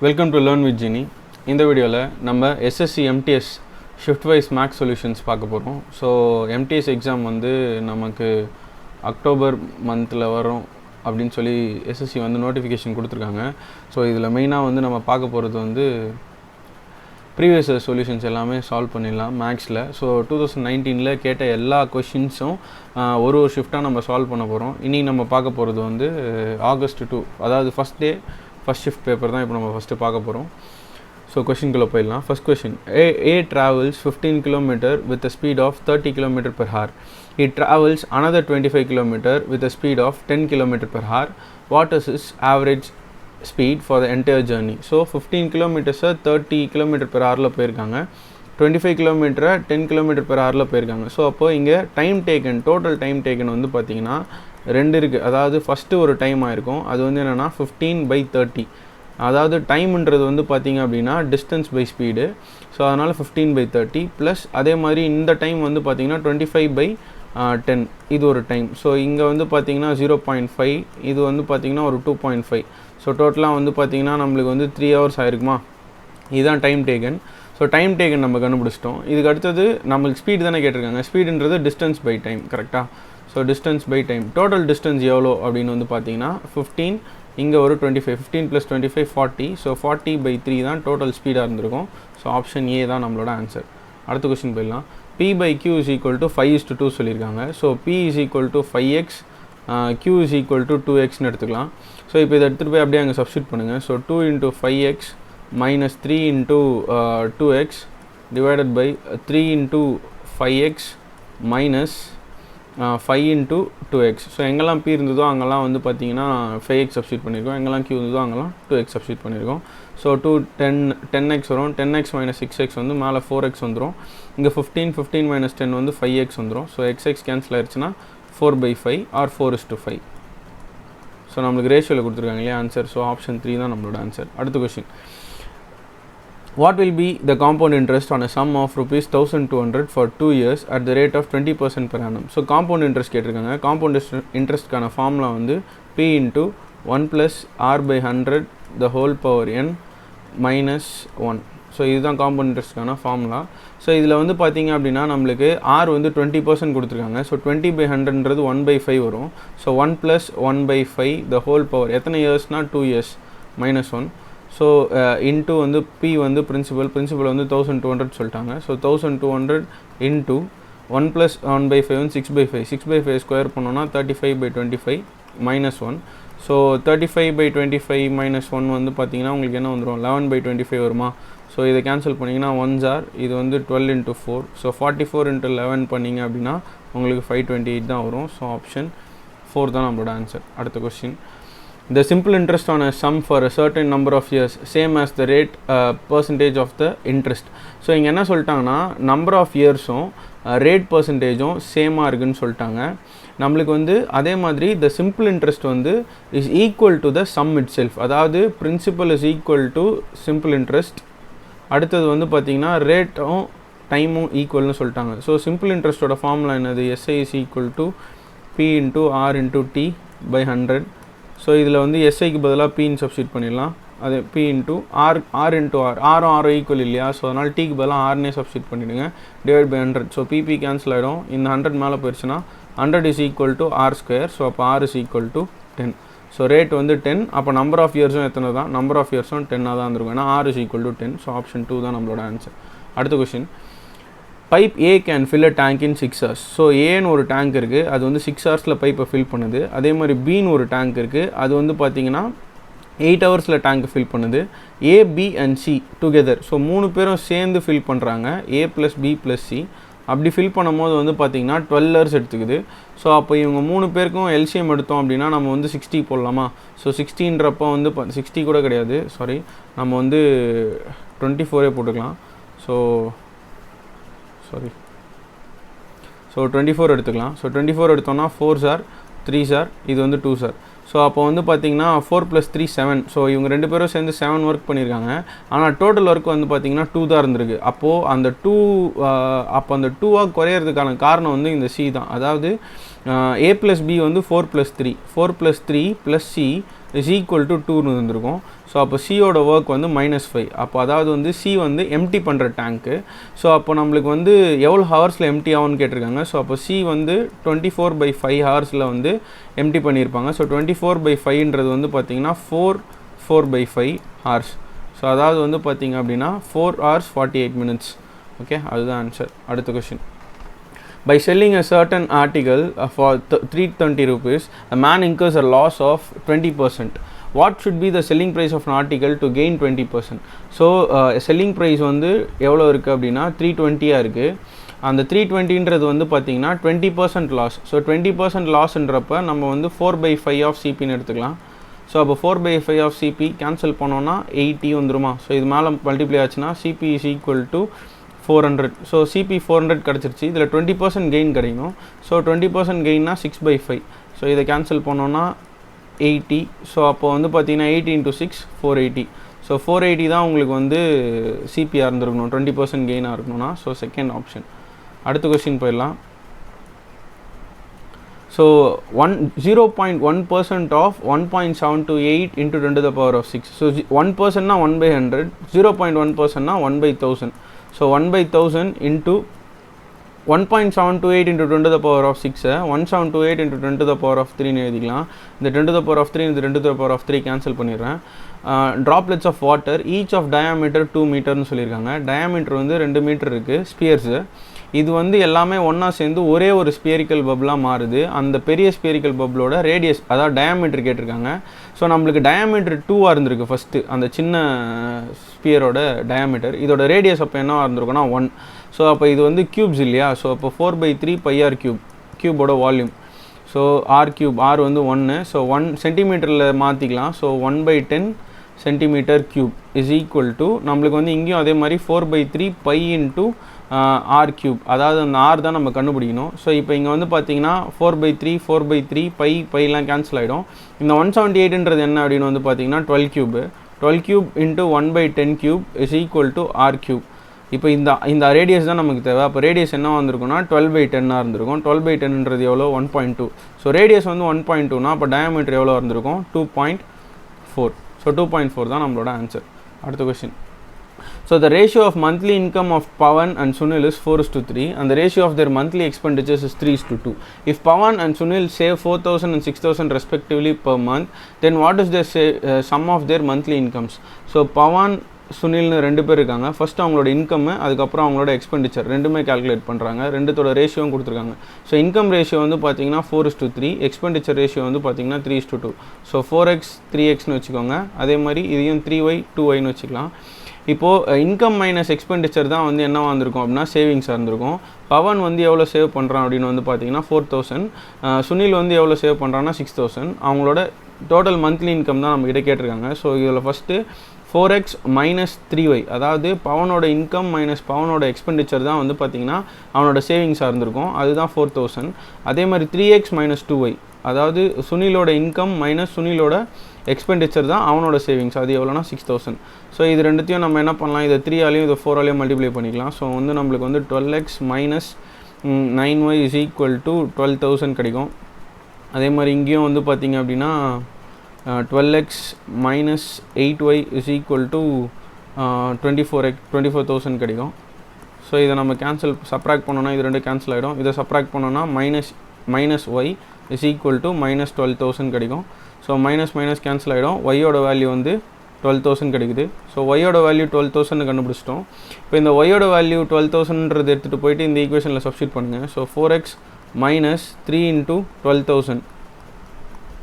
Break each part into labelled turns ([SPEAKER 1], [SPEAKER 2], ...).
[SPEAKER 1] Welcome to learn with Jini. இந்த வீடியோவில் நம்ம SSC MTS shift wise maths solutions பார்க்க போகிறோம். ஸோ எம்டிஎஸ் எக்ஸாம் வந்து நமக்கு அக்டோபர் மந்தில் வரும் அப்படின்னு சொல்லி எஸ்எஸ்சி வந்து நோட்டிஃபிகேஷன் கொடுத்துருக்காங்க. ஸோ இதில் மெயினாக வந்து நம்ம பார்க்க போகிறது வந்து ப்ரீவியஸ் சொல்யூஷன்ஸ் எல்லாமே சால்வ் பண்ணிடலாம் மேக்ஸில். ஸோ 2019 கேட்ட எல்லா கொஷின்ஸும் ஒரு ஷிஃப்டாக நம்ம சால்வ் பண்ண போகிறோம். இன்றைக்கி நம்ம பார்க்க போகிறது வந்து ஆகஸ்ட் 2, அதாவது ஃபஸ்ட் ஷிஃப்ட் பேப்பர் தான் இப்போ நம்ம ஃபஸ்ட்டு பார்க்க போகிறோம். ஸோ கொஷின்குள்ளே போயிடலாம். First question, A travels 15 km with a speed of 30 km per hour. It travels another 25 km with a speed of 10 km per hour. What is his average speed for the entire journey? So 15 km 30 km per hour போயிருக்காங்க, 25 km 10 km per hour போயிருக்காங்க. So அப்போது இங்கே time taken, total time taken வந்து பார்த்திங்கன்னா 2 இருக்குது. அதாவது first ஒரு time ஆயிருக்கும், அது வந்து என்னென்னா 15/30. அதாவது டைம்ன்றது வந்து பார்த்திங்க அப்படின்னா டிஸ்டன்ஸ் பை ஸ்பீடு. ஸோ அதனால் 15/30 ப்ளஸ் அதே மாதிரி இந்த டைம் வந்து பார்த்திங்கன்னா 25/10 இது ஒரு டைம். ஸோ இங்கே வந்து பார்த்திங்கன்னா 0.5, இது வந்து பார்த்திங்கன்னா ஒரு 2.5. ஸோ டோட்டலாக வந்து பார்த்திங்கன்னா நம்மளுக்கு வந்து 3 hours ஆயிருக்குமா. இதுதான் time taken. So time taken நம்ம கண்டுபிடிச்சிட்டோம். இதுக்கு அடுத்தது நம்மளுக்கு ஸ்பீடு தானே கேட்டிருக்காங்க. ஸ்பீடுன்றது டிஸ்டன்ஸ் பை டைம், கரெக்டாக? So distance by time, total distance எவ்வளோ அப்படின்னு வந்து பார்த்திங்கன்னா 15, இங்கே ஒரு 25, 15 + 25 40. ஸோ 40/3 தான் டோட்டல் ஸ்பீடாக இருந்திருக்கும். ஸோ ஆப்ஷன் ஏ தான் நம்மளோட ஆன்சர். அடுத்த கொஸ்டின் போயிடலாம். P/Q = 5:2 சொல்லியிருக்காங்க. ஸோ P = 5x, Q = 2xன்னு எடுத்துக்கலாம். ஸோ இப்போ இதை எடுத்துகிட்டு போய் அப்படியே அங்கே சப்ஸ்டியூட் பண்ணுங்கள். So 2 × 5x - 3 × 2x divided by 3 × 5x - 5 × 2x. So எங்கெல்லாம் P இருந்ததோ அங்கெல்லாம் வந்து பார்த்தீங்கன்னா 5x சப்ஸ்டியூட் பண்ணியிருக்கோம், எங்கெல்லாம் Q இருந்ததோ அங்கெல்லாம் 2x சப்ஸ்டியூட் பண்ணியிருக்கோம். ஸோ 10x வரும், 10x - 6x வந்து மேலே 4x வந்துடும். இங்கே 15 - 10 வந்து 5x வந்துடும். ஸோ x கேன்சல் ஆயிடுச்சுன்னா 4/5 ஆர் 4:5. ஸோ நம்மளுக்கு ரேஷியோவில் கொடுத்துருக்காங்க இல்லையா ஆன்சர். ஸோ ஆப்ஷன் 3 தான் நம்மளோட ஆன்சர். அடுத்த question, what will be the compound interest on a sum of rupees 1200 for 2 years at the rate of 20% per annum? So compound interest கேட்டிருக்காங்க. Compound இன்ட்ரெஸ்ட்கான formula வந்து P × 1 + R/100 the whole power n minus 1. So இதுதான் compound இன்ட்ரெஸ்ட்கான formula. So இதில் வந்து பார்த்திங்க அப்படின்னா நம்மளுக்கு R வந்து 20% கொடுத்துருக்காங்க. ஸோ 20/100ன்றது 1/5 வரும். ஸோ 1 + 1/5 the whole power எத்தனை இயர்ஸ்னால் 2 years -1. ஸோ இன்ட்டு வந்து P வந்து பிரின்சிபல் வந்து 1200 சொல்லிட்டாங்க. ஸோ 1200 இன்ட்டு 1 + 1/5 வந்து 6/5. 6/5 ஸ்கொயர் பண்ணோன்னா 35/25 -1. ஸோ 35/25 -1 வந்து பார்த்திங்கன்னா உங்களுக்கு என்ன வந்துடும், 11/25 வருமா. ஸோ இதை கேன்சல் பண்ணிங்கன்னா 1s are, இது வந்து 12 × 4. ஸோ 44 × 11 பண்ணிங்க அப்படின்னா உங்களுக்கு 528 தான் வரும். ஸோ ஆப்ஷன் 4 தான் நம்மளோட ஆன்சர். அடுத்த question, the simple interest on a sum for a certain number of years same as the rate percentage of the interest. So இங்கே என்ன சொல்லிட்டாங்கன்னா நம்பர் ஆஃப் இயர்ஸும் ரேட் பர்சன்டேஜும் சேமாக இருக்குதுன்னு சொல்லிட்டாங்க. நம்மளுக்கு வந்து அதே மாதிரி த சிம்பிள் இன்ட்ரெஸ்ட் வந்து is equal to the sum itself. அதாவது principal is equal to simple interest. அடுத்தது வந்து பார்த்திங்கன்னா ரேட்டும் டைமும் ஈக்குவல்னு சொல்லிட்டாங்க. ஸோ சிம்பிள் இன்ட்ரெஸ்ட்டோட ஃபார்முலா என்னது, SI = P × R × T/100. So இதில் வந்து எஸ்ஐக்கு பதிலாக Pன்னு சப்ஸ்டியூட் பண்ணிடலாம். அது P × R × R, ஆரும் ஈக்குவல் இல்லையா. ஸோ அதனால் Tக்கு பதிலாக Rனே சப்ஸ்டியூட் பண்ணிவிடுங்க, divide by 100. So PP cancel ஆகிடும். இந்த 100 மேலே போயிடுச்சுன்னா 100 = R². ஸோ அப்போ R = 10. ஸோ ரேட் வந்து 10. அப்போ நம்பர் ஆஃப் இயர்ஸும் எத்தனை தான், நம்பர் ஆஃப் இயர்ஸும் 10 தான் இருந்திருக்கும். ஏன்னா R = 10. ஸோ ஆப்ஷன் 2 தான் நம்மளோட ஆன்சர். அடுத்த question, pipe A can fill a tank in 6 hours. So ஏன்னு ஒரு டேங்க் இருக்குது, அது வந்து 6 hours பைப்பை ஃபில் பண்ணுது. அதே மாதிரி Bன்னு ஒரு டேங்க் இருக்குது, அது வந்து பார்த்திங்கன்னா 8 hours டேங்க் ஃபில் பண்ணுது. A, B and C together, so 3 பேரும் சேர்ந்து ஃபில் பண்ணுறாங்க, A + B + C. அப்படி ஃபில் பண்ணும்போது வந்து பார்த்திங்கன்னா 12 hours எடுத்துக்குது. ஸோ அப்போ இவங்க 3 பேருக்கும் எல்சிஎம் எடுத்தோம் அப்படின்னா நம்ம வந்து 60 போடலாமா. ஸோ 60ன்றப்போ வந்து 60 கூட கிடையாது, சாரி, நம்ம வந்து 24 போட்டுக்கலாம். ஸோ 24 எடுத்துக்கலாம். ஸோ 24 எடுத்தோம்னா 4s are, 3s are, இது வந்து 2s are. ஸோ அப்போ வந்து பார்த்திங்கன்னா 4 + 3 7. ஸோ இவங்க 2 பேரும் சேர்ந்து 7 ஒர்க் பண்ணியிருக்காங்க. ஆனால் டோட்டல் ஒர்க் வந்து பார்த்திங்கன்னா 2 தான் இருந்திருக்கு. அப்போது அந்த 2 குறையிறதுக்கான காரணம் வந்து இந்த C தான். அதாவது a + b வந்து 4 + 3 4 + 3 + c இஸ் ஈக்குவல் டு 2ன்னு இருந்திருக்கும். ஸோ அப்போ சியோட ஒர்க் வந்து -5. அப்போ அதாவது வந்து சி வந்து எம்டி பண்ணுற டேங்க்கு. ஸோ அப்போ நம்மளுக்கு வந்து எவ்வளோ ஹவர்ஸில் எம்டி ஆகும்னு கேட்டிருக்காங்க. ஸோ அப்போ சி வந்து 24/5 ஹவர்ஸில் வந்து எம்டி பண்ணியிருப்பாங்க. ஸோ 24/5ன்றது வந்து பார்த்திங்கன்னா 4/5 ஹவர்ஸ். ஸோ அதாவது வந்து பார்த்திங்க அப்படின்னா 4 hours 48 minutes. ஓகே, அதுதான் ஆன்சர். அடுத்த question. By selling a certain article for 320 rupees, a man incurs a loss of 20%. What should be the selling price of an article to gain 20%? So, selling price வந்து எவ்வளோ இருக்குது அப்படின்னா 320 இருக்குது. அந்த 320ன்றது வந்து பார்த்திங்கன்னா 20% லாஸ். ஸோ 20% லாஸ்ன்றப்ப நம்ம வந்து 4/5 ஆஃப் சிபின்னு எடுத்துக்கலாம். ஸோ அப்போ 4/5 ஆஃப் சிபி கேன்சல் பண்ணோன்னா 80 வந்துருமா. ஸோ இது மேலே மல்டிப்ளை ஆச்சுன்னா CP is equal to 400. So CP 400 கிடச்சிருச்சு. இதில் 20% கெயின் கிடைக்கும். ஸோ 20% கெயின்னா 6/5. ஸோ இதை கேன்சல் பண்ணோன்னா 80. ஸோ அப்போ வந்து பார்த்தீங்கன்னா 80 × 6 480. ஸோ 480 தான் உங்களுக்கு வந்து சிபியாக இருந்திருக்கணும் 20% கெயினாக இருக்கணும்னா. So second option. அடுத்த கொஸ்டின் போயிடலாம். So 0.1% of 1.728 × 10⁶. ஸோ 1%னா 1/100, 0.1%னா 1/1000. ஸோ 1/1000 into 1.728 × 10⁶ 1728 × 10⁻³ எழுதிக்கலாம். இந்த 10⁻³ இந்த 10⁻³ கேன்சல் பண்ணிடுறேன். Droplets of water each of diameter 2 மீட்டர்னு சொல்லியிருக்காங்க. டயாமீட்டர் வந்து 2 மீட்டர் இருக்குது ஸ்பியர்ஸு. இது வந்து எல்லாமே ஒன்றா சேர்ந்து ஒரே ஒரு ஸ்பியரிக்கல் பப்ளாக மாறுது. அந்த பெரிய ஸ்பியரிக்கல் பப்ளோட ரேடியஸ் அதாவது டயாமீட்டர் கேட்டிருக்காங்க. ஸோ நம்மளுக்கு டயாமீட்டர் 2ஆக இருந்திருக்கு ஃபஸ்ட்டு அந்த சின்ன ஸ்பியரோட டயாமீட்டர். இதோட ரேடியஸ் அப்போ என்னவாக இருந்திருக்குன்னா 1. ஸோ அப்போ இது வந்து க்யூப்ஸ் இல்லையா. ஸோ அப்போ 4/3 πr³ க்யூபோட volume. So r³ r வந்து 1. ஸோ 1 சென்டிமீட்டரில் மாற்றிக்கலாம். So 1/10 cm³ is equal to நம்மளுக்கு வந்து இங்கேயும் அதே மாதிரி 4/3 π × r³. அதாவது அந்த r தான் நம்ம கண்டுபிடிக்கணும். ஸோ இப்போ இங்கே வந்து பார்த்தீங்கன்னா 4/3 4/3 பைலாம் கேன்சல் ஆகிடும். இந்த 178ன்றது என்ன அப்படின்னு வந்து பார்த்தீங்கன்னா 12³ 12³ × 1/10³ இஸ் ஈக்குவல் டு r³. இப்போ இந்த ரேடியஸ் தான் நமக்கு தேவை. அப்போ ரேடியஸ் என்ன வந்திருக்குன்னா 12/10 இருந்திருக்கும். 12/10ன்றது எவ்வளோ 1.2. ஸோ ரேடியஸ் வந்து 1.2னா அப்போ டயாமீட்டர் எவ்வளோ இருந்திருக்கும் 2.4. ஸோ 2.4 தான் நம்மளோட ஆன்சர். அடுத்த question. So the ratio of monthly income of Pawan and Sunil is 4:3 and the ratio of their monthly expenditures is 3:2. If Pawan and Sunil save 4,000 and 6,000 respectively per month, then what is the sum of their monthly incomes? So Pawan சுனில்னு 2 பேர் இருக்காங்க. First அவங்களோட income, அதுக்கப்புறம் அவங்களோட expenditure ரெண்டுமே calculate பண்ணுறாங்க. ரெண்டுத்தோட ரேஷியோவும் கொடுத்துருக்காங்க. So income ratio வந்து பார்த்தீங்கன்னா 4:3, எக்ஸ்பெண்டிச்சர் ரேஷியோ வந்து பார்த்தீங்கன்னா 3:2. ஸோ 4x 3xன்னு வச்சுக்கோங்க. அதே மாதிரி இதையும் 3y 2yன்னு வச்சுக்கலாம். இப்போது இன்கம் மைனஸ் எக்ஸ்பெண்டிச்சர் தான் வந்து என்னவாக இருந்திருக்கும் அப்படின்னா சேவிங்ஸாக இருந்திருக்கும். பவன் வந்து எவ்வளோ சேவ் பண்ணுறான் அப்படின்னு வந்து பார்த்தீங்கன்னா 4,000. சுனில் வந்து எவ்வளோ சேவ் பண்ணுறான்னா 6,000. அவங்களோட டோட்டல் மந்த்லி இன்கம் தான் நம்மகிட்ட கேட்டிருக்காங்க. ஸோ இதில் ஃபஸ்ட்டு 4x மைனஸ் 3y, அதாவது பவனோட இன்கம் மைனஸ் பவனோட எக்ஸ்பெண்டிச்சர் தான் வந்து பார்த்திங்கன்னா அவனோட சேவிங்ஸாக இருந்திருக்கும். அதுதான் 4,000. அதே மாதிரி 3x மைனஸ் 2y, அதாவது சுனிலோட இன்கம் மைனஸ் சுனிலோட எக்ஸ்பெண்டிச்சர் தான் அவனோட சேவிங்ஸ். அது எவ்வளோனா 6,000. ஸோ இது ரெண்டுத்தையும் நம்ம என்ன பண்ணலாம், இதை 3ஆலையும் இதை 4ஆலையும் மல்டிப்ளை பண்ணிக்கலாம். ஸோ வந்து நம்மளுக்கு வந்து 12x minus 9y is equal to 12,000 கிடைக்கும். அதே மாதிரி இங்கேயும் வந்து பார்த்திங்க அப்படின்னா 12x minus 8y is equal to 24,000 கிடைக்கும். ஸோ இதை நம்ம சப்ராக்ட் பண்ணோன்னா இது ரெண்டு கேன்சல் ஆகிடும். இதை சப்ராக்ட் பண்ணோன்னா minus Y is equal to minus 12,000 கிடைக்கும். ஸோ மைனஸ் கேன்சல் ஆகிடும். ஒய்யோட வேல்யூ வந்து 12,000 கிடைக்குது. ஸோ ஒய்யோட வேல்யூ 12,000 கண்டுபிடிச்சிட்டோம். இப்போ இந்த ஒய்யோட வேல்யூ 12,000ன்றது எடுத்துகிட்டு போயிட்டு இந்த ஈக்குவேஷனில் சப்ஸ்டியூட் பண்ணுங்கள். So 4x minus 3 into 12,000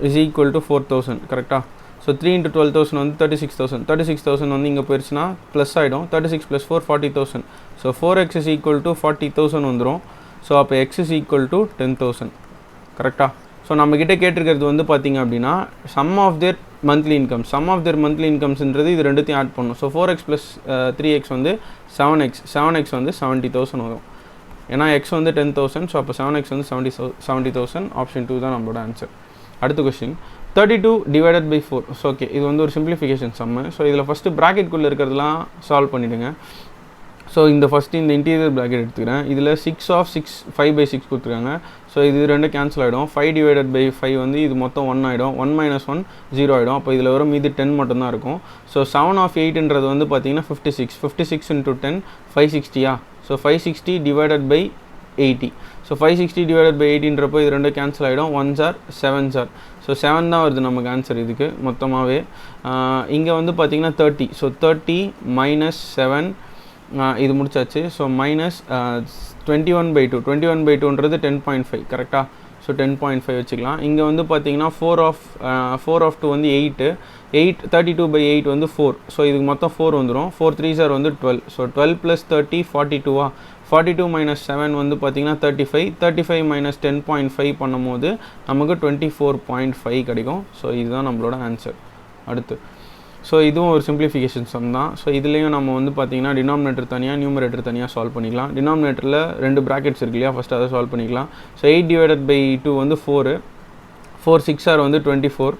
[SPEAKER 1] is equal to 4,000. கரெக்டாக? ஸோ 3 into 12,000 வந்து 36,000. 36,000 வந்து இங்கே போயிடுச்சுன்னா ப்ளஸ் ஆகிடும். 36 + 4 40,000. So 4x is equal to 40,000 வந்துடும். ஸோ அப்போ x is equal to 10,000. கரெக்டாக? ஸோ நம்மக்கிட்ட கேட்டிருக்கிறது வந்து பார்த்திங்க அப்படின்னா சம் ஆஃப் தேர் மந்த்லி இன்கம்ஸ்ன்றது இது ரெண்டுத்தையும் ஆட் பண்ணணும். ஸோ 4x + 3x வந்து 7x வந்து 70,000 வரும். ஏன்னா x வந்து 10,000. ஸோ அப்போ 7x வந்து 70,000. ஆப்ஷன் 2 தான் நம்மளோட ஆன்சர். அடுத்த question 32 divided by 4. So okay, இது வந்து ஒரு சிம்பிளிஃபிகேஷன் சம்மு. ஸோ இதில் ஃபஸ்ட்டு ப்ராக்கெட்குள்ளே இருக்கிறதுலாம் சால்வ் பண்ணிவிடுங்க. ஸோ இந்த ஃபஸ்ட்டு இந்த இன்டீரியர் ப்ராக்கெட் எடுத்துக்கிறேன். இதில் 6 ஆஃப் 6 5/6 கொடுத்துருக்காங்க. ஸோ இது ரெண்டு கேன்சல் ஆகிடும். 5 டிவைடட் பை 5 வந்து இது மொத்தம் 1 ஆகிடும். 1 - 1 0 ஆகிடும். அப்போ இதில் வரும் மீது 10 மட்டும்தான் இருக்கும். ஸோ 7 ஆஃப் 8ன்றது வந்து பார்த்தீங்கன்னா 56. 56 × 10 560. So 560 divided by 80. So 560 divided by 80ன்றப்போ இது ரெண்டும் கேன்சல் ஆகிடும். 1s are 7s are. So 7 தான் வருது நமக்கு ஆன்சர் இதுக்கு மொத்தமாகவே. இங்கே வந்து பார்த்தீங்கன்னா 30. ஸோ 30 - 7 இது முடிச்சாச்சு. So minus 21/2. 21/2ன்றது 10.5 கரெக்டாக. ஸோ 10.5 வச்சுக்கலாம். இங்கே வந்து பார்த்தீங்கன்னா 4 ஆஃப் 2 வந்து 8. 32/8 வந்து 4. ஸோ இதுக்கு மொத்தம் 4 வந்துடும். 4 3s are வந்து 12. ஸோ 12 + 30 42. 42 - 7 வந்து பார்த்தீங்கன்னா 35. 35 - 10.5 பண்ணும்போது நமக்கு 24.5 கிடைக்கும். ஸோ இதுதான் நம்மளோட ஆன்சர். அடுத்து ஸோ இதுவும் ஒரு சிம்பிளிஃபிகேஷன் சம் தான். ஸோ இதுலேயும் நம்ம வந்து பார்த்தீங்கன்னா டினாமினேட்டர் தனியாக நியூமரேட்டர் தனியாக சால்வ் பண்ணிக்கலாம். டினாமினேட்டரில் 2 ப்ராக்கெட்ஸ் இருக்கு இல்லையா, ஃபஸ்ட்டு அதை சால்வ் பண்ணிக்கலாம். ஸோ 8 டிவைடட் பை 2 வந்து 4. 4 6 are வந்து 24.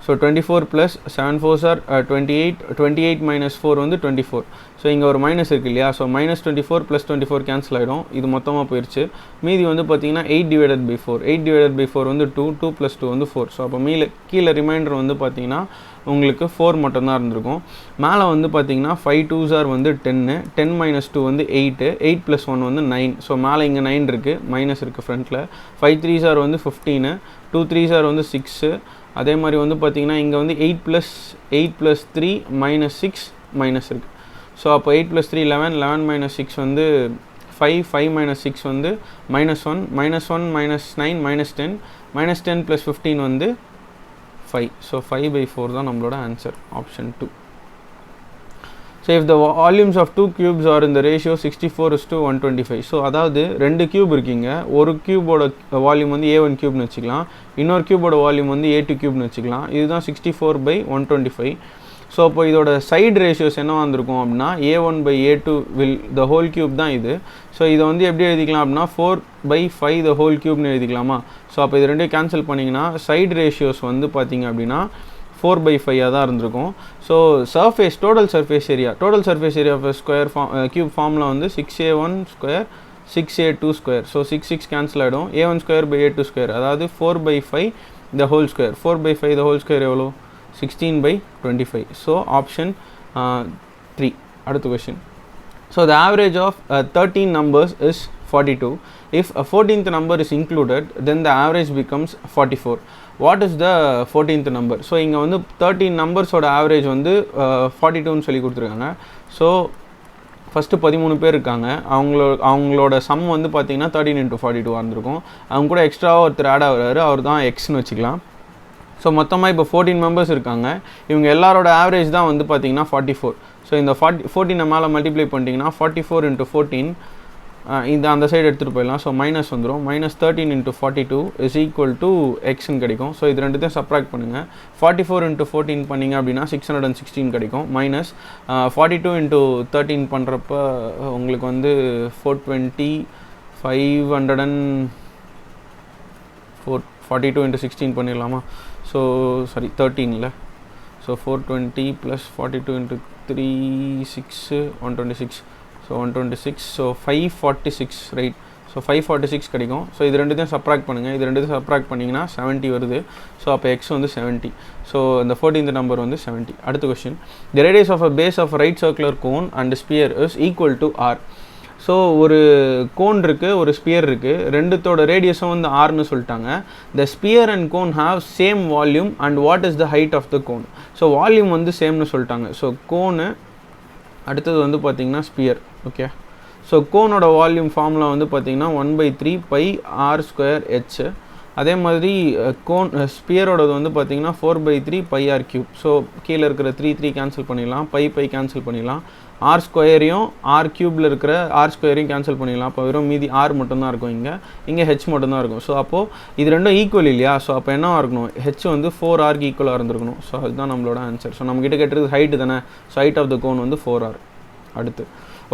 [SPEAKER 1] So 24 + 7 4s are 28. 28 - 4 வந்து 24. ஸோ இங்கே ஒரு மைனஸ் இருக்குது இல்லையா. ஸோ -24 + 24 கேன்சல் ஆகிடும். இது மொத்தமாக போயிடுச்சு. மீதி வந்து பார்த்தீங்கன்னா 8 டிவைடட் பை 4. 8 டிவைடட் பை 4 வந்து 2. 2 + 2 வந்து 4. ஸோ அப்போ கீழே ரிமைண்டர் வந்து பார்த்தீங்கன்னா உங்களுக்கு 4 மட்டும்தான் இருந்திருக்கும். மேலே வந்து பார்த்தீங்கன்னா 5 2s are வந்து 10. 10 - 2 வந்து 8. 8 + 1 வந்து 9. ஸோ மேலே இங்கே 9 இருக்குது, மைனஸ் இருக்குது ஃப்ரண்ட்டில். 5 3s are வந்து 15. 2 3s are வந்து 6. அதே மாதிரி வந்து பார்த்தீங்கன்னா இங்கே வந்து 8 + 3 - 6 மைனஸ் இருக்குது. ஸோ அப்போ 8 + 3 11. 11 - 6 வந்து 5. 5 - 6 வந்து -1. -1 - 9 -10. -10 + 15 வந்து 5. ஸோ 5/4 தான் நம்மளோட answer, option 2. So if the volumes of 2 cubes are in the ratio 64:125. So அதாவது 2 கியூப் இருக்கீங்க. ஒரு கியூபோட வால்யூம் வந்து A1 கியூப்னு வச்சுக்கலாம். இன்னொரு கியூபோட வால்யூம் வந்து A2 கியூப்னு வச்சுக்கலாம். இதுதான் 64/125. ஸோ அப்போ இதோட சைடு ரேஷியோஸ் என்ன வந்திருக்கும் அப்படின்னா A1/A2 த ஹோல் கியூப் தான் இது. ஸோ இதை வந்து எப்படி எழுதிக்கலாம் அப்படின்னா 4/5 த ஹோல் கியூப்னு எழுதிக்கலாமா. ஸோ அப்போ இது ரெண்டையும் கேன்சல் பண்ணிங்கன்னா சைடு ரேஷியோஸ் வந்து பார்த்தீங்க அப்படின்னா 4/5 தான் இருந்திருக்கும். So surface total surface area of square cube ஃபார்மில் வந்து 6A1² 6A2². ஸோ 6 6 கேன்சல் ஆகிடும். A1²/A2², அதாவது 4/5 the whole square. 4/5 the whole square எவ்வளோ? 16/25. So option 3. அடுத்த question. So the average of 13 numbers is 42. If a 14th number is included, then the average becomes 44. What is the 14th number? So இங்கே வந்து 13 நம்பர்ஸோட average வந்து 42ன்னு சொல்லி கொடுத்துருக்காங்க. So first 13 பேர் இருக்காங்க. அவங்களோட சம் வந்து பார்த்தீங்கன்னா 13 × 42 இருந்திருக்கும். அவங்க கூட எக்ஸ்ட்ராவாக ஒருத்தர் ஆட் ஆகிறாரு, அவர் தான் எக்ஸ்ன்னு வச்சுக்கலாம். ஸோ மொத்தமாக இப்போ 14 மெம்பர்ஸ் இருக்காங்க. இவங்க எல்லாரோட ஆவரேஜ் தான் வந்து பார்த்தீங்கன்னா 44. ஸோ இந்த 14 மேலே மல்டிப்ளை பண்ணிட்டீங்கன்னா 44 × 14 இந்த அந்த சைடு எடுத்துகிட்டு போயிடலாம். ஸோ மைனஸ் வந்துடும். -13 × 42 = எக்ஸ்ன்னு கிடைக்கும். ஸோ இது ரெண்டுத்தையும் சப்ராக்ட் பண்ணுங்கள். 44 × 14 பண்ணிங்க அப்படின்னா 616 கிடைக்கும். -42 × 13 பண்ணுறப்ப உங்களுக்கு வந்து 420 500 42 × 16 பண்ணிடலாமா. So sorry 13 so 420 + 42 × 3 6 126. So 126. So 546 right. So 546 கிடைக்கும். ஸோ இது ரெண்டுத்தையும் சப்ராக்ட் பண்ணுங்கள். இது ரெண்டுத்தையும் சப்ராக்ட் பண்ணிங்கன்னா 70 வருது. ஸோ அப்போ எக்ஸ் வந்து 70. ஸோ இந்த 14th நம்பர் வந்து 70. அடுத்த question. The radius of a base of right circular cone and sphere is equal to R. So ஒரு கோன் இருக்குது, ஒரு ஸ்பியர் இருக்குது. ரெண்டுத்தோட ரேடியஸும் வந்து ஆர்னு சொல்லிட்டாங்க. The sphere and cone have same volume and what is the height of the cone. So volume வந்து சேம்னு சொல்லிட்டாங்க. ஸோ கோனு அடுத்தது வந்து பார்த்திங்கன்னா ஸ்பியர். ஓகே. ஸோ கோனோட வால்யூம் ஃபார்முலா வந்து பார்த்திங்கன்னா 1/3 πr²h. அதே மாதிரி கோன் ஸ்பியரோடது வந்து பார்த்திங்கன்னா 4/3 πr³. ஸோ கீழே இருக்கிற 3 கேன்சல் பண்ணிடலாம். பை கேன்சல் பண்ணிடலாம். r²யும் r³ இருக்கிற r² கேன்சல் பண்ணிடலாம். அப்போ வெறும் மீதி r மட்டும்தான் இருக்கும். இங்கே ஹெச் மட்டும்தான் இருக்கும். ஸோ அப்போது இது ரெண்டும் ஈக்குவல் இல்லையா. ஸோ அப்போ என்னவாக இருக்கணும்? ஹெச் வந்து 4r ஈக்குவலாக இருந்திருக்கணும். ஸோ அதுதான் நம்மளோட ஆன்சர். ஸோ நம்மக்கிட்ட கேட்டது ஹைட்டு தானே. So height of the cone வந்து 4r. அடுத்து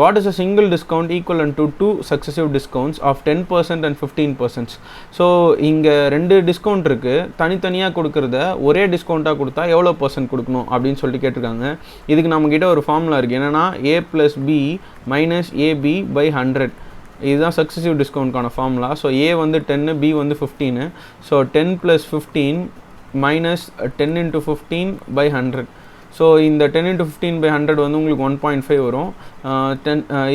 [SPEAKER 1] what is a single discount equivalent to 2 successive discounts of 10% and 15%. So இங்கே 2 டிஸ்கவுண்ட் இருக்குது, தனித்தனியாக கொடுக்குறத ஒரே டிஸ்கவுண்ட்டாக கொடுத்தா எவ்வளோ பர்சன்ட் கொடுக்கணும் அப்படின்னு சொல்லிட்டு கேட்டிருக்காங்க. இதுக்கு நம்மக்கிட்ட ஒரு ஃபார்முலா இருக்குது, என்னென்னா a + b - ab by 100. இதுதான் சக்ஸசிவ் டிஸ்கவுண்ட்கான ஃபார்முலா. ஸோ a வந்து 10, b வந்து 15. So 10 + 15 minus 10 into 15 by 100. So இந்த 10 into 15 by 100 வந்து உங்களுக்கு 1.5 வரும்.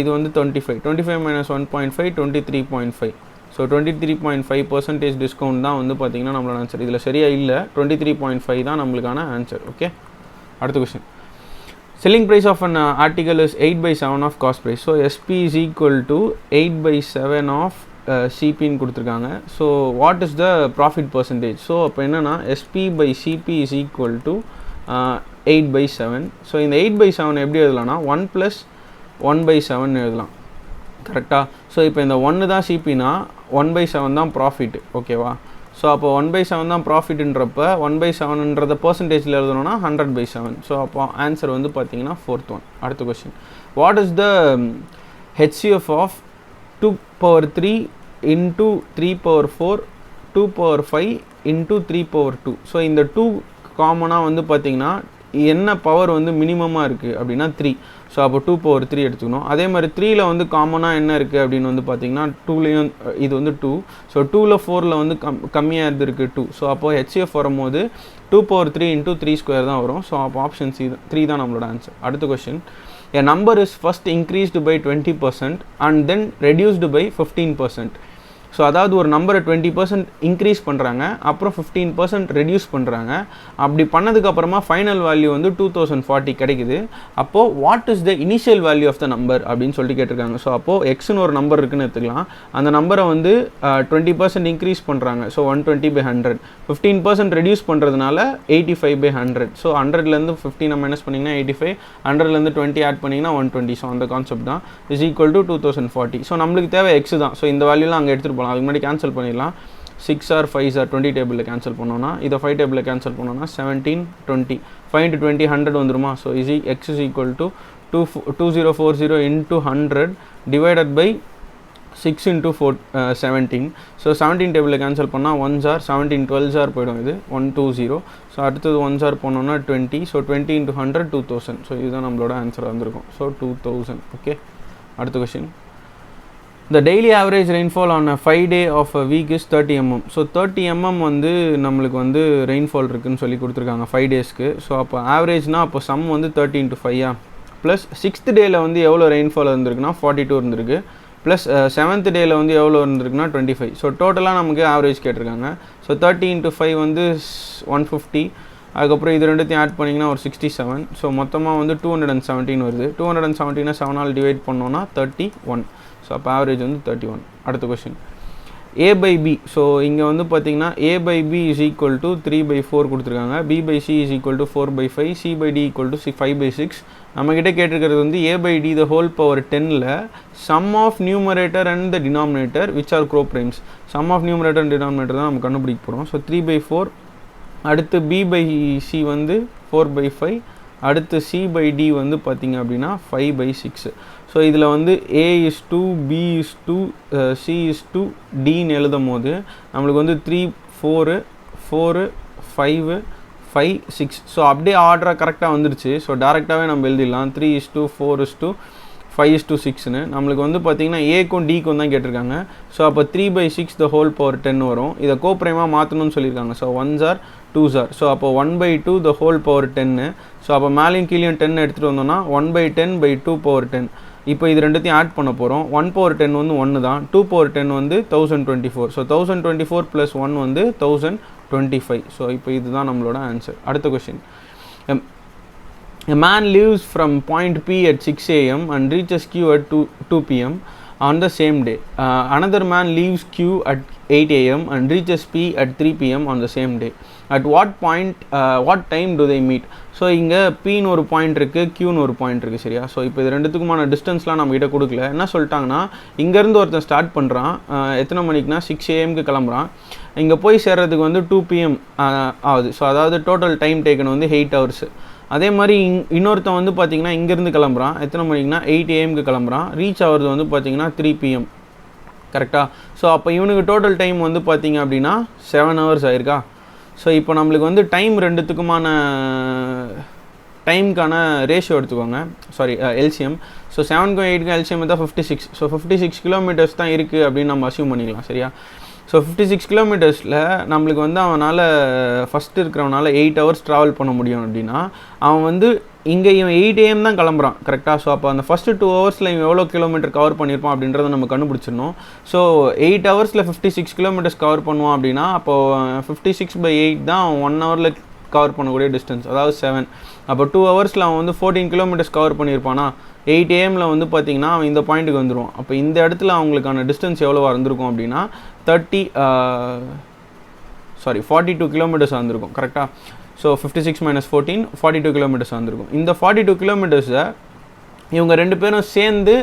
[SPEAKER 1] இது வந்து 25 minus 1.5 23.5. ஸோ 23.5% டிஸ்கவுண்ட் தான் வந்து பார்த்தீங்கன்னா நம்மளோட ஆன்சர். இதில் சரியாக இல்லை, 23.5 தான் நம்மளுக்கான ஆன்சர். ஓகே, அடுத்த question. Selling price of an article is 8/7 of cost price. So SP is equal to 8/7 of CP ன்னு கொடுத்துருக்காங்க. So what is the profit percentage? So அப்போ என்னென்னா SP/CP is equal to 8/7. So இந்த 8/7 எப்படி எழுதலாம்னா 1 + 1/7 எழுதலாம், கரெக்டாக? So இப்போ இந்த 1 தான் சிபினா 1/7 தான் ப்ராஃபிட், ஓகேவா? ஸோ அப்போ 1/7 தான் ப்ராஃபிட்ன்றப்ப 1/7ன்றத பர்சன்டேஜில் எழுதணும்னா 100/7. ஸோ அப்போ ஆன்சர் வந்து பார்த்தீங்கன்னா 4th one. அடுத்த question. What is the HCF of 2/3 into 3/4 2/5 into 3/2? So இந்த 2 காமனாக வந்து பார்த்தீங்கன்னா என்ன பவர் வந்து மினிமமாக இருக்குது அப்படின்னா 3. ஸோ அப்போ 2/3 எடுத்துக்கணும். அதே மாதிரி 3ல் வந்து காமனாக என்ன இருக்குது அப்படின்னு வந்து பார்த்தீங்கன்னா 2லேயும் இது வந்து 2. ஸோ 2ல் 4ல் வந்து கம்மியாக இருக்குது 2. ஸோ அப்போ HCF வரும்போது 2/3 into 3² தான் வரும். ஸோ அப்போ ஆப்ஷன் C 3 தான் நம்மளோட ஆன்சர். அடுத்த question. A number is first increased by 20% and then reduced by 15%. So அதாவது ஒரு நம்பரை 20% இன்க்ரீஸ் பண்ணுறாங்க, அப்புறம் 15% ரெடியூஸ் பண்ணுறாங்க. அப்படி பண்ணதுக்கப்புறமா ஃபைனல் வேல்யூ வந்து 2040 கிடைக்குது. அப்போது what is the initial value of the number அப்படின்னு சொல்லிட்டு கேட்டிருக்காங்க. ஸோ அப்போது எக்ஸ்னு ஒரு நம்பர் இருக்குன்னு எடுத்துக்கலாம். அந்த நம்பரை வந்து 20% இன்க்ரீஸ் பண்ணுறாங்க. ஸோ 120/100. 15% ரெடியூஸ் பண்ணுறதுனால 85/100. ஸோ 100லேருந்து 15 மைனஸ் பண்ணிங்கன்னா 85, 100லேருந்து 20 ஆட் பண்ணிங்கன்னா 120. ஸோ அந்த கான்செப்ட் தான் இஸ் ஈக்குவல் டு 2040. ஸோ நம்மளுக்கு தேவை எக்ஸ் தான். ஸோ இந்த வேல்யூலாம் அங்கே எடுத்துகிட்டு போகலாம். அதுக்கு முன்னாடி கேன்சல் பண்ணிடலாம். 6 or 5 or 20 டேபிளில் கேன்சல் பண்ணோன்னா, இதை 5 டேபிளில் கேன்சல் பண்ணோன்னா 17 20 5 into 20 100 வந்துருமா? So X is equal to 2040 into 100 divided by 6 into 17. So 17 டேபிளில் கேன்சல் பண்ணால் 1s are 17 12s are போய்டும், இது 120. ஸோ அடுத்தது 1s are போனோன்னா 20. So 20 into 100 2000. ஸோ இதுதான் நம்மளோட ஆன்சர் வந்திருக்கும். ஸோ 2000. ஓகே, அடுத்த question. The daily average rainfall on a 5-day of a week is 30 mm. So 30 mm வந்து நம்மளுக்கு வந்து ரெயின்ஃபால் இருக்குதுன்னு சொல்லி கொடுத்துருக்காங்க 5 daysக்கு. ஸோ அப்போ ஆவரேஜ்னால் அப்போ சம் வந்து 30 into 5 ப்ளஸ் 6th டேயில் வந்து எவ்வளோ ரெயின்ஃபால் இருந்திருக்குன்னா 42 இருந்திருக்கு, ப்ளஸ் 7th டேயில் வந்து எவ்வளோ இருந்திருக்குன்னா 25. ஸோ டோட்டலாக நமக்கு ஆவரேஜ் கேட்டிருக்காங்க. ஸோ 30 into 5 வந்து 150. அதுக்கப்புறம் இது ரெண்டுத்தையும் ஆட் பண்ணிங்கன்னா ஒரு 67. ஸோ மொத்தமாக வந்து 217 வருது. 217 7ஆல் டிவைட் பண்ணோன்னா 31. ஸோ அப்போ ஆவரேஜ் வந்து 31. அடுத்த கொஸ்டின். A/B. ஸோ இங்கே வந்து பார்த்தீங்கன்னா A/B இஸ் ஈக்குவல் டு 3/4 கொடுத்துருக்காங்க. B/C is equal to 4/5. C/D equal to 5/6. நம்மக்கிட்ட கேட்டிருக்கிறது வந்து A/D the whole power 10ல் sum of numerator and the denominator which are coprimes. Sum of numerator and denominator தான் நம்ம கண்டுபிடிக்க போகிறோம். ஸோ 3/4. அடுத்து B/C வந்து 4/5. அடுத்து C/D வந்து பார்த்திங்க அப்படின்னா 5/6. ஸோ இதில் வந்து A/2 B/2 C/2 Dன்னு எழுதும் போது நம்மளுக்கு வந்து 3 4 4 5 5 6. ஸோ அப்படியே ஆர்டராக கரெக்டாக வந்துடுச்சு. ஸோ டேரெக்டாகவே நம்ம எழுதிடலாம் 3:4 5:6ன்னு. நம்மளுக்கு வந்து பார்த்திங்கன்னா ஏக்கும் டிக்கும் தான் கேட்டிருக்காங்க. ஸோ அப்போ 3/6 the whole power 10 வரும். இதை கோப்ரைமாக மாற்றணும்னு சொல்லியிருக்காங்க. So 1s are 2s are. So அப்போ 1/2 the whole power 10. ஸோ அப்போ மேலேயும் கீழேயும் 10 எடுத்துகிட்டு வந்தோம்னா 1/10/2/10. இப்போ இது ரெண்டுத்தையும் ஆட் பண்ண போகிறோம். 1/10 வந்து 1 தான், 2/10 வந்து 1024. ஸோ 1024 + 1 வந்து 1025. ஸோ இப்போ இதுதான் நம்மளோட ஆன்சர். அடுத்த question. A man leaves from point P at 6 AM and reaches Q at 2 PM on the same day. Another man leaves Q at 8 a.m. and reaches P at 3 p.m. on the same day. At what time do they meet? So இங்கே Pன்னு ஒரு point இருக்குது, Qன்னு ஒரு point இருக்குது, சரியா? So இப்போ இது ரெண்டுத்துக்குமான டிஸ்டன்ஸ்லாம் நம்ம கிட்ட கொடுக்கல. என்ன சொல்லிட்டாங்கன்னா, இங்கேருந்து ஒருத்தன் ஸ்டார்ட் பண்ணுறான், எத்தனை மணிக்குனா 6 AM கிளம்புறான், இங்கே போய் சேர்றதுக்கு வந்து 2 PM ஆகுது. ஸோ அதாவது டோட்டல் டைம் டேக்கன் வந்து 8 hours. அதே மாதிரி இன்னொருத்தன் வந்து பார்த்திங்கன்னா இங்கேருந்து கிளம்புறான், எத்தனை மணிக்குனா 8 AM கிளம்புறான், ரீச் ஆகிறது வந்து பார்த்திங்கன்னா 3 PM, கரெக்டாக? ஸோ அப்போ இவனுக்கு டோட்டல் டைம் வந்து பார்த்திங்க அப்படின்னா 7 hours ஆயிருக்கா? ஸோ இப்போ நம்மளுக்கு வந்து டைம் ரெண்டுத்துக்குமான டைமுக்கான ரேஷியோ எடுத்துக்கோங்க, சாரி எல்சிஎம். ஸோ 7க்கும் 8க்கும் எல்சிஎம் தான் 56. ஸோ 56 kilometers தான் இருக்குது அப்படின்னு நம்ம அசியூம் பண்ணிக்கலாம், சரியா? ஸோ 56 kilometersல நம்மளுக்கு வந்து அவனால் ஃபஸ்ட்டு இருக்கிறவனால 8 hours ட்ராவல் பண்ண முடியும் அப்படின்னா, அவன் வந்து இங்கே இவன் 8 AM தான் கிளம்புறான், கரெக்டாக? ஸோ அப்போ அந்த ஃபஸ்ட்டு 2 hours இவன் எவ்வளோ கிலோமீட்டர் கவர் பண்ணியிருப்பான் அப்படின்றத நம்ம கண்டுபிடிச்சிடணும். ஸோ 8 hours 56 kilometers கவர் பண்ணுவான் அப்படின்னா, அப்போது 56/8 தான் அவன் 1 hour கவர் பண்ணக்கூடிய டிஸ்டன்ஸ், அதாவது 7. அப்போ 2 hours அவன் வந்து 14 kilometers கவர் பண்ணியிருப்பானா? 8 AM வந்து பார்த்திங்கன்னா அவன் இந்த பாயிண்ட்டுக்கு வந்துடுவான். அப்போ இந்த இடத்துல அவங்களுக்கான டிஸ்டன்ஸ் எவ்வளோவா இருந்திருக்கும் அப்படின்னா 42 kilometers வந்திருக்கும், கரெக்டாக? ஸோ 56 - 14 42 kilometers வந்திருக்கும். இந்த 42 kilometersஸை இவங்க ரெண்டு பேரும் சேர்ந்து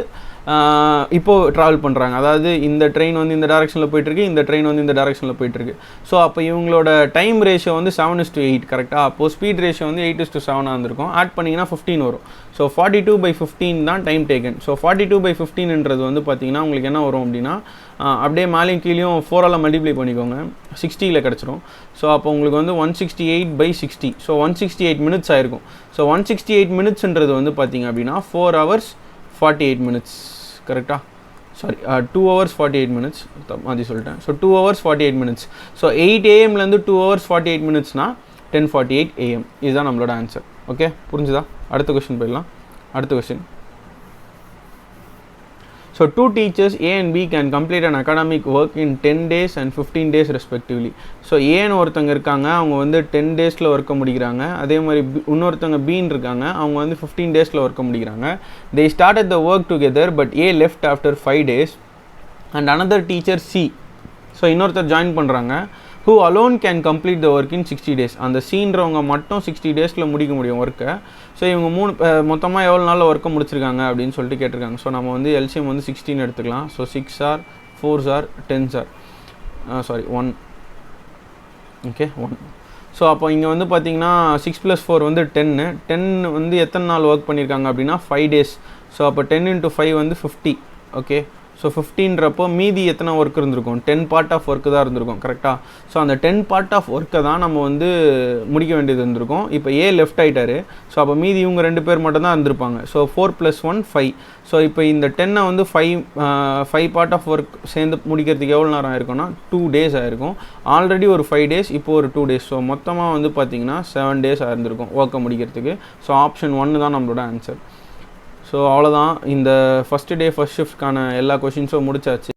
[SPEAKER 1] இப்போது ட்ராவல் பண்ணுறாங்க. அதாவது இந்த ட்ரெயின் வந்து இந்த டேரெக்ஷனில் போயிட்டுருக்கு, இந்த ட்ரெயின் வந்து இந்த டேரெக்ஷனில் போயிட்டுருக்கு. ஸோ அப்போ இவங்களோட டைம் ரேஷியோ வந்து 7:8, கரெக்டாக? அப்போது ஸ்பீட் ரேஷியோ வந்து 8:7 இருந்திருக்கும். ஆட் பண்ணிங்கன்னா 15 வரும். ஸோ 42/15 தான் டைம் டேக்கன். ஸோ 42/15ன்றது வந்து பார்த்திங்கன்னா உங்களுக்கு என்ன வரும் அப்படின்னா, அப்படியே மேலேயும் கீழேயும் 4ஆல் மல்டிப்ளை பண்ணிக்கோங்க, 60ல் கிடச்சிரும். ஸோ அப்போ உங்களுக்கு வந்து 168/60. ஸோ 168 minutes ஆயிருக்கும். ஸோ 168 minutesன்றது வந்து பார்த்திங்க அப்படின்னா 4 hours 48 minutes, கரெக்டாக? சாரி 2 hours 48 minutes மாதிரி சொல்லிட்டேன். So 2 hours 48 minutes. So 8 AM 2 hours 48 minutesனா 10:48 AM. இதுதான் நம்மளோட ஆன்சர். ஓகே, புரிஞ்சுதா? அடுத்த கொஸ்டின் போயிடலாம். அடுத்த question. So 2 teachers A and B can complete an academic work in 10 days and 15 days respectively. So ஏன்னு ஒருத்தங்க இருக்காங்க, அவங்க வந்து 10 daysல ஒர்க்கை முடிக்கிறாங்க. அதே மாதிரி இன்னொருத்தங்க பின்னு இருக்காங்க, அவங்க வந்து 15 daysல ஒர்க்கை முடிக்கிறாங்க. They started the work together but A left after 5 days and another teacher C, so இன்னொருத்தர் ஜாயின் பண்ணுறாங்க, who alone can complete the work in 60 days. அந்த சீன்றவங்க மட்டும் 60 daysல முடிக்க முடியும் ஒர்க்கை. ஸோ இவங்க மொத்தமாக எவ்வளோ நாளில் ஒர்க்கை முடிச்சிருக்காங்க அப்படின்னு சொல்லிட்டு கேட்டிருக்காங்க. ஸோ நம்ம வந்து எல்சிஎம் வந்து 16 எடுத்துக்கலாம். So 6 hours 4 hours 10 hours, sorry 1, okay 1. So அப்போ இங்கே வந்து பார்த்திங்கன்னா 6 + 4 வந்து 10 வந்து எத்தனை நாள் ஒர்க் பண்ணியிருக்காங்க அப்படின்னா 5 days. ஸோ அப்போ 10 × 5 வந்து 50, ஓகே? ஸோ 15ன்றப்போ மீதி எத்தனை ஒர்க் இருந்திருக்கும்? 10 part of ஒர்க்கு தான் இருந்திருக்கும், கரெக்டாக? ஸோ அந்த 10 part of ஒர்க்கை தான் நம்ம வந்து முடிக்க வேண்டியது இருந்திருக்கும். இப்போ ஏ லெஃப்ட் ஆகிட்டாரு. ஸோ அப்போ மீதி இவங்க 2 பேர் மட்டும் தான் இருந்திருப்பாங்க. ஸோ 4 + 1 5. ஸோ இப்போ இந்த 10 வந்து 5 part of ஒர்க் சேர்ந்து முடிக்கிறதுக்கு எவ்வளோ நேரம் ஆயிருக்கும்னா 2 days ஆயிருக்கும். ஆல்ரெடி ஒரு 5 days, இப்போ ஒரு 2 days. ஸோ மொத்தமாக வந்து பார்த்திங்கன்னா 7 days ஆயிருந்திருக்கும் ஒர்க்கை முடிக்கிறதுக்கு. ஸோ ஆப்ஷன் 1 தான் நம்மளோட ஆன்சர். ஸோ அவ்வளோதான், இந்த ஃபஸ்ட் டே ஃபஸ்ட் ஷிஃப்ட்கான எல்லா கொஷின்ஸும் முடிச்சாச்சு.